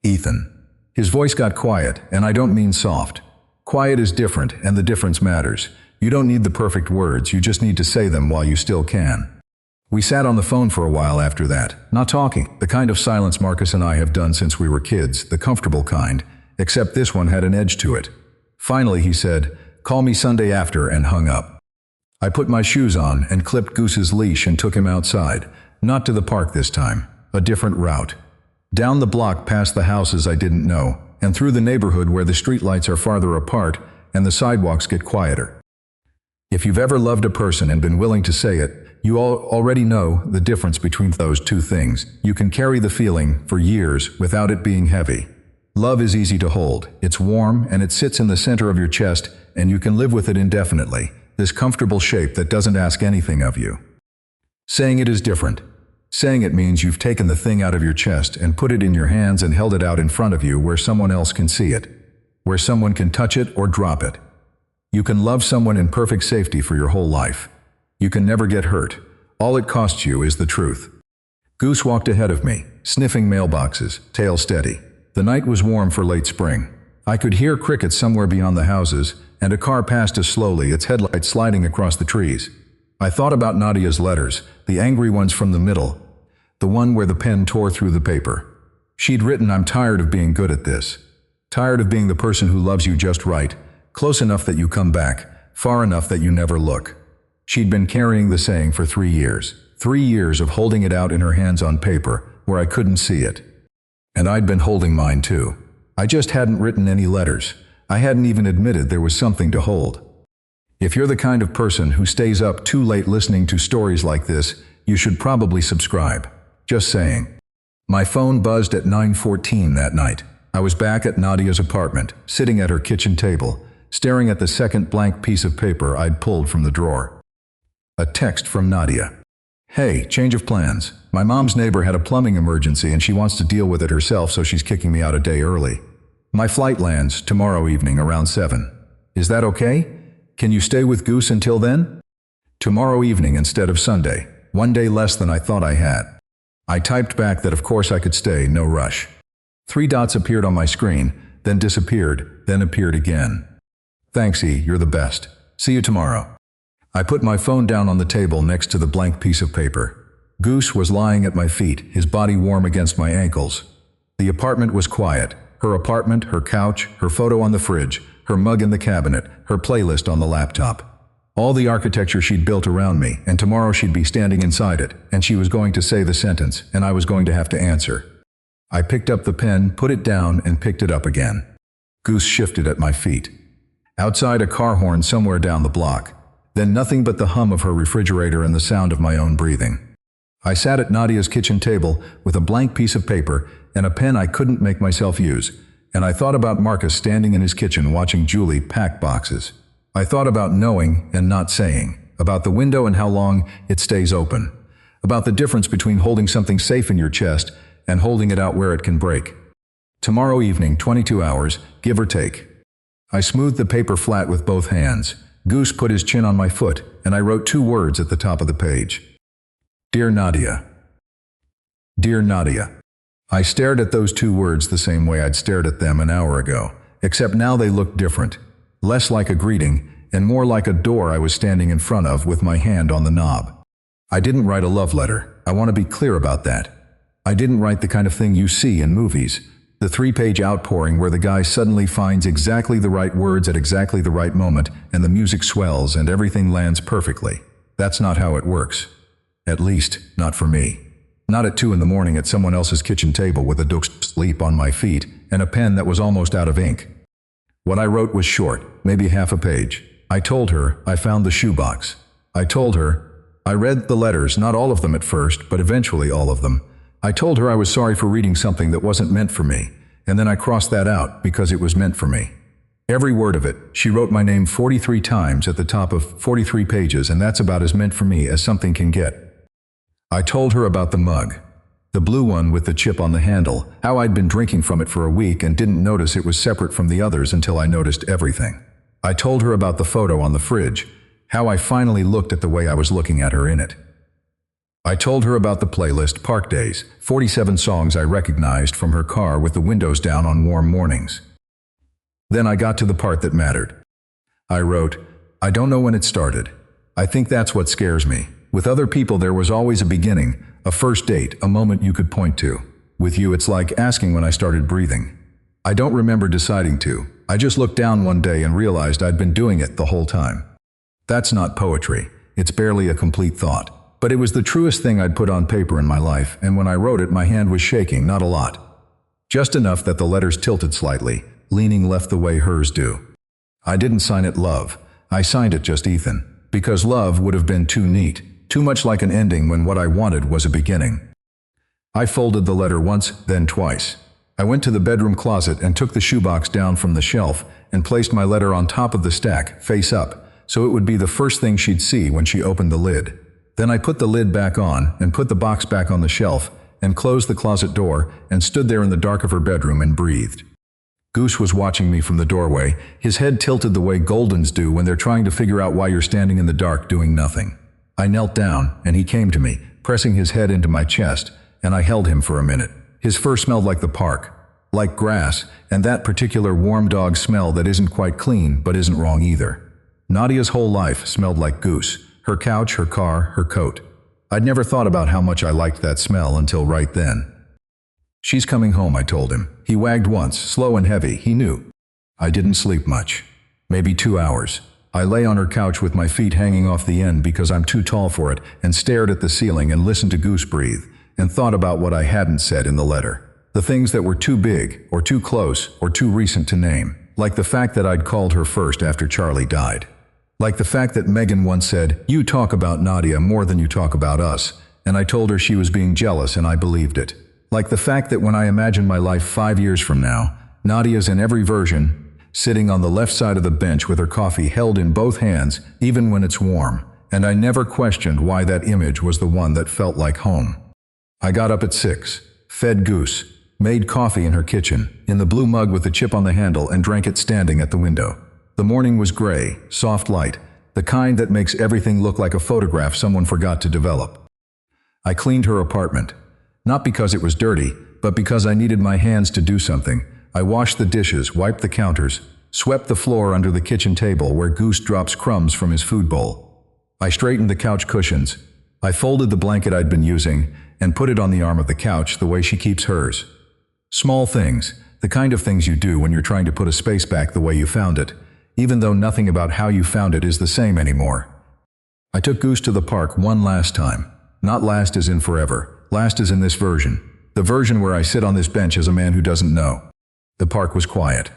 [SPEAKER 1] "Ethan." His voice got quiet, and I don't mean soft. Quiet is different, and the difference matters. You don't need the perfect words, you just need to say them while you still can. We sat on the phone for a while after that, not talking, the kind of silence Marcus and I have done since we were kids, the comfortable kind, except this one had an edge to it. Finally he said, "Call me Sunday after," and hung up. I put my shoes on and clipped Goose's leash and took him outside, not to the park this time, a different route. Down the block past the houses I didn't know, and through the neighborhood where the streetlights are farther apart and the sidewalks get quieter. If you've ever loved a person and been willing to say it, you already know the difference between those two things. You can carry the feeling for years without it being heavy. Love is easy to hold. It's warm and it sits in the center of your chest, and you can live with it indefinitely, this comfortable shape that doesn't ask anything of you. Saying it is different. Saying it means you've taken the thing out of your chest and put it in your hands and held it out in front of you where someone else can see it, where someone can touch it or drop it. You can love someone in perfect safety for your whole life. You can never get hurt. All it costs you is the truth. Goose walked ahead of me, sniffing mailboxes, tail steady. The night was warm for late spring. I could hear crickets somewhere beyond the houses, and a car passed us slowly, its headlights sliding across the trees. I thought about Nadia's letters, the angry ones from the middle, the one where the pen tore through the paper. She'd written, "I'm tired of being good at this. Tired of being the person who loves you just right, close enough that you come back, far enough that you never look." She'd been carrying the saying for 3 years. 3 years of holding it out in her hands on paper, where I couldn't see it. And I'd been holding mine too. I just hadn't written any letters. I hadn't even admitted there was something to hold. If you're the kind of person who stays up too late listening to stories like this, you should probably subscribe. Just saying. My phone buzzed at 9:14 that night. I was back at Nadia's apartment, sitting at her kitchen table, staring at the second blank piece of paper I'd pulled from the drawer. A text from Nadia. "Hey, change of plans. My mom's neighbor had a plumbing emergency and she wants to deal with it herself, so she's kicking me out a day early. My flight lands tomorrow evening around 7. Is that okay? Can you stay with Goose until then? Tomorrow evening instead of Sunday. 1 day less than I thought I had." I typed back that of course I could stay, no rush. 3 dots appeared on my screen, then disappeared, then appeared again. "Thanks, E, you're the best. See you tomorrow." I put my phone down on the table next to the blank piece of paper. Goose was lying at my feet, his body warm against my ankles. The apartment was quiet. Her apartment, her couch, her photo on the fridge, her mug in the cabinet, her playlist on the laptop. All the architecture she'd built around me, and tomorrow she'd be standing inside it, and she was going to say the sentence, and I was going to have to answer. I picked up the pen, put it down, and picked it up again. Goose shifted at my feet. Outside, a car horn somewhere down the block. Then nothing but the hum of her refrigerator and the sound of my own breathing. I sat at Nadia's kitchen table with a blank piece of paper and a pen I couldn't make myself use, and I thought about Marcus standing in his kitchen watching Julie pack boxes. I thought about knowing and not saying, about the window and how long it stays open, about the difference between holding something safe in your chest and holding it out where it can break. Tomorrow evening, 22 hours, give or take. I smoothed the paper flat with both hands. Goose put his chin on my foot, and I wrote 2 words at the top of the page. Dear Nadia. Dear Nadia. I stared at those 2 words the same way I'd stared at them an hour ago, except now they looked different. Less like a greeting, and more like a door I was standing in front of with my hand on the knob. I didn't write a love letter. I want to be clear about that. I didn't write the kind of thing you see in movies. The 3-page outpouring where the guy suddenly finds exactly the right words at exactly the right moment, and the music swells and everything lands perfectly. That's not how it works. At least, not for me. Not at 2 in the morning at someone else's kitchen table with a duck's sleep on my feet and a pen that was almost out of ink. What I wrote was short, maybe half a page. I told her I found the shoebox. I told her I read the letters, not all of them at first, but eventually all of them. I told her I was sorry for reading something that wasn't meant for me, and then I crossed that out because it was meant for me. Every word of it. She wrote my name 43 times at the top of 43 pages, and that's about as meant for me as something can get. I told her about the mug. The blue one with the chip on the handle, how I'd been drinking from it for a week and didn't notice it was separate from the others until I noticed everything. I told her about the photo on the fridge, how I finally looked at the way I was looking at her in it. I told her about the playlist Park Days, 47 songs I recognized from her car with the windows down on warm mornings. Then I got to the part that mattered. I wrote, I don't know when it started. I think that's what scares me. With other people there was always a beginning, a first date, a moment you could point to. With you it's like asking when I started breathing. I don't remember deciding to. I just looked down one day and realized I'd been doing it the whole time. That's not poetry. It's barely a complete thought. But it was the truest thing I'd put on paper in my life, and when I wrote it my hand was shaking, not a lot. Just enough that the letters tilted slightly, leaning left the way hers do. I didn't sign it Love. I signed it just Ethan. Because love would have been too neat, too much like an ending when what I wanted was a beginning. I folded the letter once, then twice. I went to the bedroom closet and took the shoebox down from the shelf and placed my letter on top of the stack, face up, so it would be the first thing she'd see when she opened the lid. Then I put the lid back on and put the box back on the shelf and closed the closet door and stood there in the dark of her bedroom and breathed. Goose was watching me from the doorway, his head tilted the way Goldens do when they're trying to figure out why you're standing in the dark doing nothing. I knelt down, and he came to me, pressing his head into my chest, and I held him for a minute. His fur smelled like the park, like grass, and that particular warm dog smell that isn't quite clean but isn't wrong either. Nadia's whole life smelled like Goose, her couch, her car, her coat. I'd never thought about how much I liked that smell until right then. "She's coming home," I told him. He wagged once, slow and heavy, he knew. I didn't sleep much. Maybe 2 hours. I lay on her couch with my feet hanging off the end because I'm too tall for it, and stared at the ceiling and listened to Goose breathe, and thought about what I hadn't said in the letter. The things that were too big, or too close, or too recent to name. Like the fact that I'd called her first after Charlie died. Like the fact that Megan once said, "You talk about Nadia more than you talk about us," and I told her she was being jealous and I believed it. Like the fact that when I imagine my life 5 years from now, Nadia's in every version, sitting on the left side of the bench with her coffee held in both hands, even when it's warm, and I never questioned why that image was the one that felt like home. I got up at 6, fed Goose, made coffee in her kitchen, in the blue mug with the chip on the handle, and drank it standing at the window. The morning was gray, soft light, the kind that makes everything look like a photograph someone forgot to develop. I cleaned her apartment. Not because it was dirty, but because I needed my hands to do something. I washed the dishes, wiped the counters, swept the floor under the kitchen table where Goose drops crumbs from his food bowl. I straightened the couch cushions. I folded the blanket I'd been using and put it on the arm of the couch the way she keeps hers. Small things, the kind of things you do when you're trying to put a space back the way you found it, even though nothing about how you found it is the same anymore. I took Goose to the park one last time. Not last as in forever. Last is in this version. The version where I sit on this bench as a man who doesn't know. The park was quiet.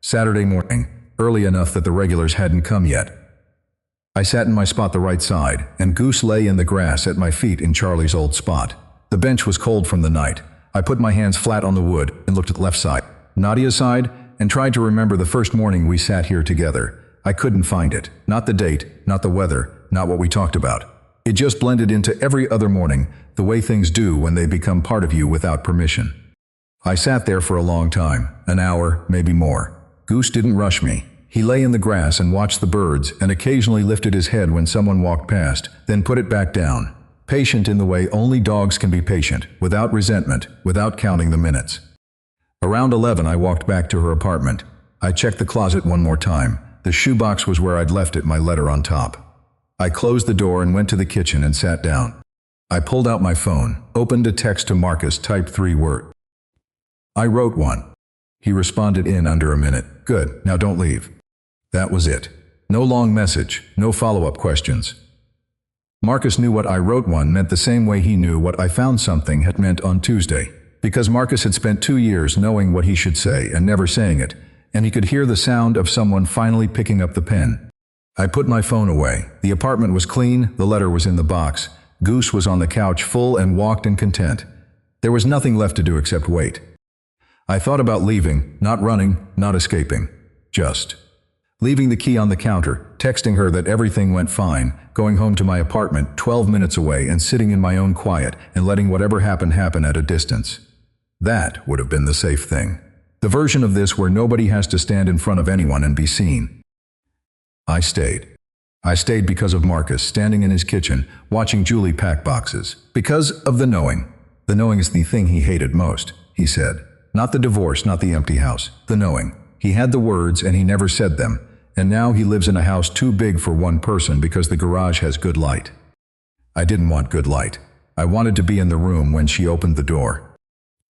[SPEAKER 1] Saturday morning, early enough that the regulars hadn't come yet. I sat in my spot the right side, and Goose lay in the grass at my feet in Charlie's old spot. The bench was cold from the night. I put my hands flat on the wood and looked at the left side, Nadia's side, and tried to remember the first morning we sat here together. I couldn't find it. Not the date, not the weather, not what we talked about. It just blended into every other morning, the way things do when they become part of you without permission. I sat there for a long time, an hour, maybe more. Goose didn't rush me. He lay in the grass and watched the birds and occasionally lifted his head when someone walked past, then put it back down. Patient in the way only dogs can be patient, without resentment, without counting the minutes. Around 11 I walked back to her apartment. I checked the closet one more time. The shoebox was where I'd left it, my letter on top. I closed the door and went to the kitchen and sat down. I pulled out my phone, opened a text to Marcus, typed 3 words. I wrote one. He responded in under a minute. Good, now don't leave. That was it. No long message, no follow-up questions. Marcus knew what I wrote one meant the same way he knew what I found something had meant on Tuesday. Because Marcus had spent 2 years knowing what he should say and never saying it, and he could hear the sound of someone finally picking up the pen. I put my phone away. The apartment was clean, the letter was in the box. Goose was on the couch full and walked in content. There was nothing left to do except wait. I thought about leaving, not running, not escaping. Just leaving the key on the counter, texting her that everything went fine, going home to my apartment 12 minutes away and sitting in my own quiet and letting whatever happened happen at a distance. That would have been the safe thing. The version of this where nobody has to stand in front of anyone and be seen. I stayed. I stayed because of Marcus standing in his kitchen, watching Julie pack boxes. Because of the knowing. The knowing is the thing he hated most, he said. Not the divorce, not the empty house. The knowing. He had the words and he never said them. And now he lives in a house too big for one person because the garage has good light. I didn't want good light. I wanted to be in the room when she opened the door.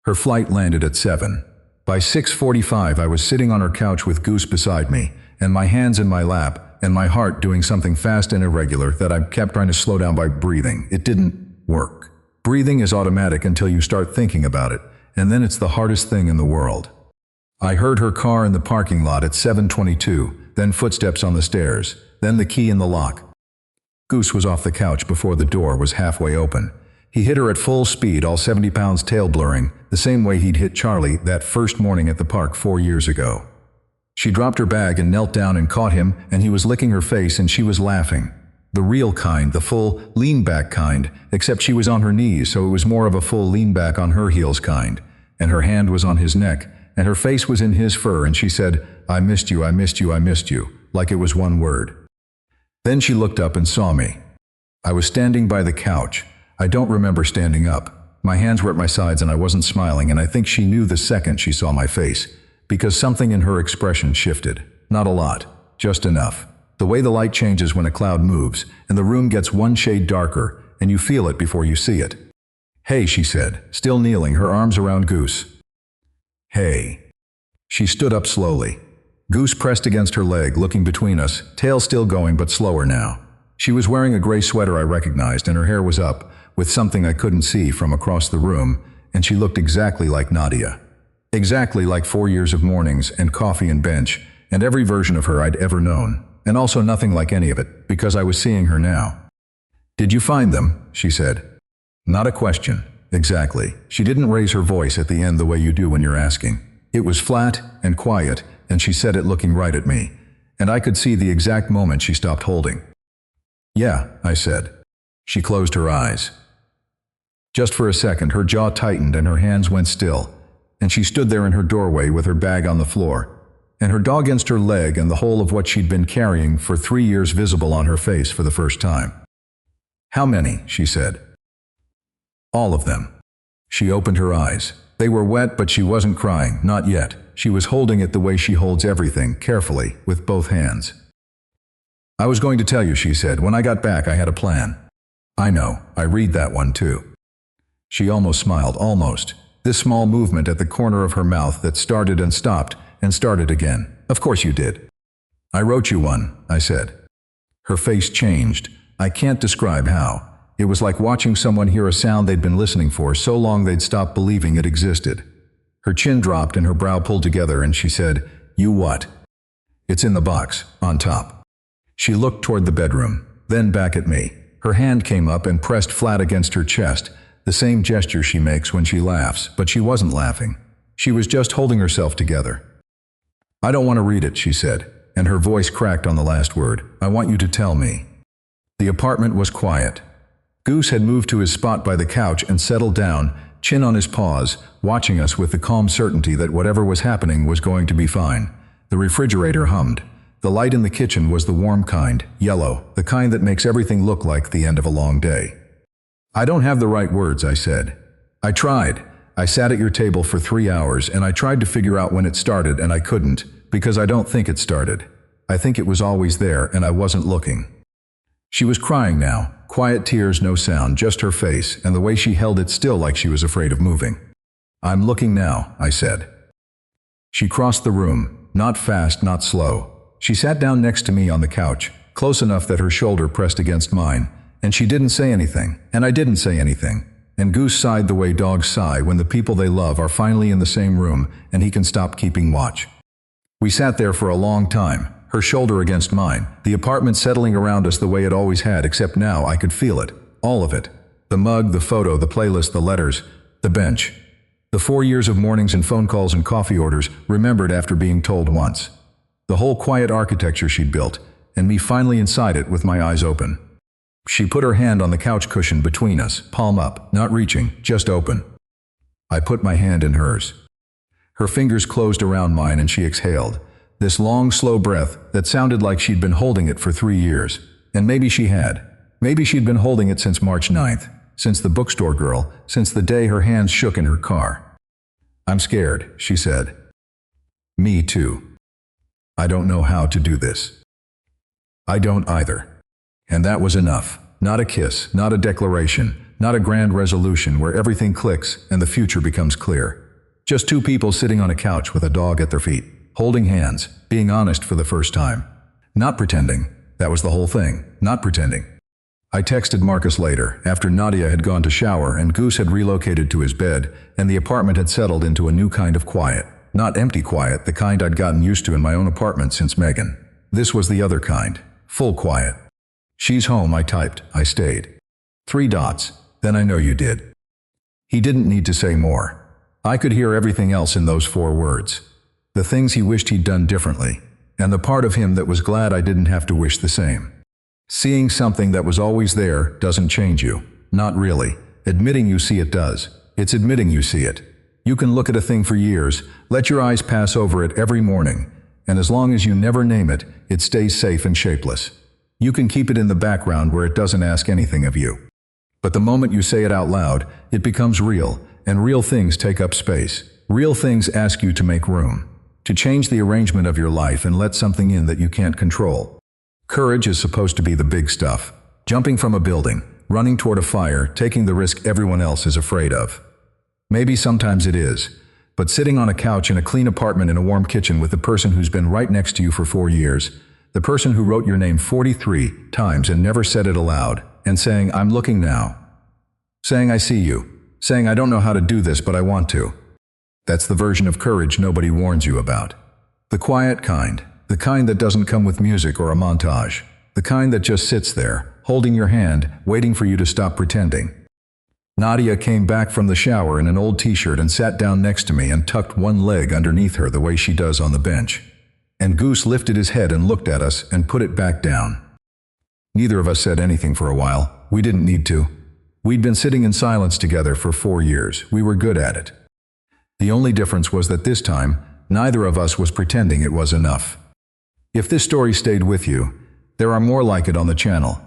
[SPEAKER 1] Her flight landed at 7. By 6:45 I was sitting on her couch with Goose beside me, and my hands in my lap, and my heart doing something fast and irregular that I kept trying to slow down by breathing. It didn't work. Breathing is automatic until you start thinking about it, and then it's the hardest thing in the world. I heard her car in the parking lot at 7:22, then footsteps on the stairs, then the key in the lock. Goose was off the couch before the door was halfway open. He hit her at full speed, all 70 pounds tail blurring, the same way he'd hit Charlie that first morning at the park 4 years ago. She dropped her bag and knelt down and caught him, and he was licking her face and she was laughing. The real kind, the full, lean-back kind, except she was on her knees, so it was more of a full lean-back on her heels kind, and her hand was on his neck, and her face was in his fur, and she said, "I missed you, I missed you, I missed you," like it was one word. Then she looked up and saw me. I was standing by the couch. I don't remember standing up. My hands were at my sides and I wasn't smiling, and I think she knew the second she saw my face, because something in her expression shifted. Not a lot, just enough. The way the light changes when a cloud moves, and the room gets one shade darker, and you feel it before you see it. "Hey," she said, still kneeling, her arms around Goose. "Hey." She stood up slowly. Goose pressed against her leg, looking between us, tail still going but slower now. She was wearing a gray sweater I recognized, and her hair was up, with something I couldn't see from across the room, and she looked exactly like Nadia. Exactly like 4 years of mornings and coffee and bench, and every version of her I'd ever known, and also nothing like any of it, because I was seeing her now. "Did you find them?" she said. Not a question. Exactly. She didn't raise her voice at the end the way you do when you're asking. It was flat and quiet, and she said it looking right at me, and I could see the exact moment she stopped holding. "Yeah," I said. She closed her eyes. Just for a second, her jaw tightened and her hands went still, and she stood there in her doorway with her bag on the floor, and her dog against her leg, and the whole of what she'd been carrying for 3 years visible on her face for the first time. "How many?" she said. "All of them." She opened her eyes. They were wet, but she wasn't crying, not yet. She was holding it the way she holds everything, carefully, with both hands. "I was going to tell you," she said. "When I got back, I had a plan." "I know. I read that one, too." She almost smiled, almost. This small movement at the corner of her mouth that started and started again. "Of course you did." "I wrote you one," I said. Her face changed. I can't describe how. It was like watching someone hear a sound they'd been listening for so long they'd stopped believing it existed. Her chin dropped and her brow pulled together, and she said, "You what?" "It's in the box, on top." She looked toward the bedroom, then back at me. Her hand came up and pressed flat against her chest, the same gesture she makes when she laughs, but she wasn't laughing. She was just holding herself together. "I don't want to read it," she said, and her voice cracked on the last word. "I want you to tell me." The apartment was quiet. Goose had moved to his spot by the couch and settled down, chin on his paws, watching us with the calm certainty that whatever was happening was going to be fine. The refrigerator hummed. The light in the kitchen was the warm kind, yellow, the kind that makes everything look like the end of a long day. "I don't have the right words," I said. "I tried. I sat at your table for 3 hours, and I tried to figure out when it started, and I couldn't, because I don't think it started. I think it was always there, and I wasn't looking." She was crying now. Quiet tears, no sound, just her face, and the way she held it still like she was afraid of moving. "I'm looking now," I said. She crossed the room, not fast, not slow. She sat down next to me on the couch, close enough that her shoulder pressed against mine, and she didn't say anything, and I didn't say anything. And Goose sighed the way dogs sigh when the people they love are finally in the same room and he can stop keeping watch. We sat there for a long time, her shoulder against mine, the apartment settling around us the way it always had, except now I could feel it, all of it. The mug, the photo, the playlist, the letters, the bench. The 4 years of mornings and phone calls and coffee orders, remembered after being told once. The whole quiet architecture she'd built, and me finally inside it with my eyes open. She put her hand on the couch cushion between us, palm up, not reaching, just open. I put my hand in hers. Her fingers closed around mine and she exhaled. This long, slow breath that sounded like she'd been holding it for 3 years. And maybe she had. Maybe she'd been holding it since March 9th, since the bookstore girl, since the day her hands shook in her car. "I'm scared," she said. "Me too. I don't know how to do this." "I don't either." And that was enough. Not a kiss, not a declaration, not a grand resolution where everything clicks and the future becomes clear. Just two people sitting on a couch with a dog at their feet. Holding hands, being honest for the first time. Not pretending. That was the whole thing. Not pretending. I texted Marcus later, after Nadia had gone to shower and Goose had relocated to his bed, and the apartment had settled into a new kind of quiet. Not empty quiet, the kind I'd gotten used to in my own apartment since Megan. This was the other kind. Full quiet. "She's home," I typed. I stayed. 3 dots. "Then I know you did." He didn't need to say more. I could hear everything else in those 4 words. The things he wished he'd done differently, and the part of him that was glad I didn't have to wish the same. Seeing something that was always there doesn't change you. Not really. Admitting you see it does. It's admitting you see it. You can look at a thing for years, let your eyes pass over it every morning, and as long as you never name it, it stays safe and shapeless. You can keep it in the background where it doesn't ask anything of you. But the moment you say it out loud, it becomes real, and real things take up space. Real things ask you to make room, to change the arrangement of your life and let something in that you can't control. Courage is supposed to be the big stuff. Jumping from a building, running toward a fire, taking the risk everyone else is afraid of. Maybe sometimes it is, but sitting on a couch in a clean apartment in a warm kitchen with the person who's been right next to you for 4 years, the person who wrote your name 43 times and never said it aloud, and saying, "I'm looking now," saying, "I see you," saying, "I don't know how to do this, but I want to." That's the version of courage nobody warns you about. The quiet kind, the kind that doesn't come with music or a montage, the kind that just sits there, holding your hand, waiting for you to stop pretending. Nadia came back from the shower in an old t-shirt and sat down next to me and tucked one leg underneath her the way she does on the bench. And Goose lifted his head and looked at us and put it back down. Neither of us said anything for a while. We didn't need to. We'd been sitting in silence together for 4 years. We were good at it. The only difference was that this time, neither of us was pretending it was enough. If this story stayed with you, there are more like it on the channel.